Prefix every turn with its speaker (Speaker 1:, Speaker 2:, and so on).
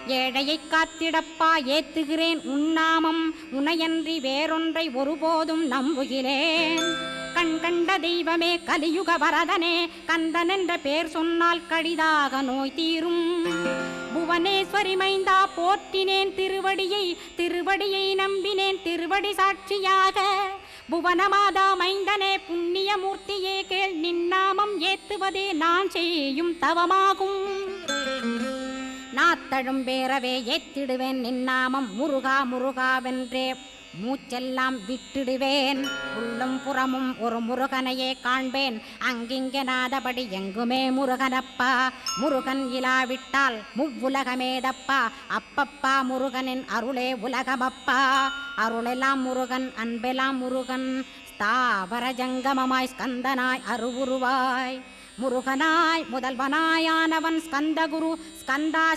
Speaker 1: ஏழையைக் காத்திடப்பா ஏத்துகிறேன் உன்னாமம் உனையன்றி வேறொன்றை ஒருபோதும் நம்புகிறேன். கண் கண்ட தெய்வமே கலியுக வரதனே கந்தன் என்ற பேர் சொன்னால் கடிதாக நோய் தீரும். புவனேஸ்வரி மைந்தா போற்றினேன் திருவடியை நம்பினேன் திருவடி சாட்சியாக. புவனமாதா மைந்தனே புண்ணியமூர்த்தியே கேள் நின்னாமம் ஏத்துவதே நான் செய்யும் தவமாகும். நாத்தழும் பேரவே ஏத்திடுவேன் நின்னாமம் முருகா முருகாவென்றே மூச்செல்லாம் விட்டிடுவேன். உள்ளும் புறமும் ஒரு முருகனையே காண்பேன் அங்கிங்கெனாதபடி எங்குமே முருகனப்பா. முருகன் இலாவிட்டால் முவ்வுலகமேதப்பா. அப்பப்பா முருகனின் அருளே உலகமப்பா. அருளெல்லாம் முருகன் அன்பெல்லாம் முருகன் ஸ்தாவர ஜங்கமமாய் ஸ்கந்தனாய் அருவுருவாய் முருகனாய் முதல்வனாயானவன் ஸ்கந்தகுரு ஸ்கந்தா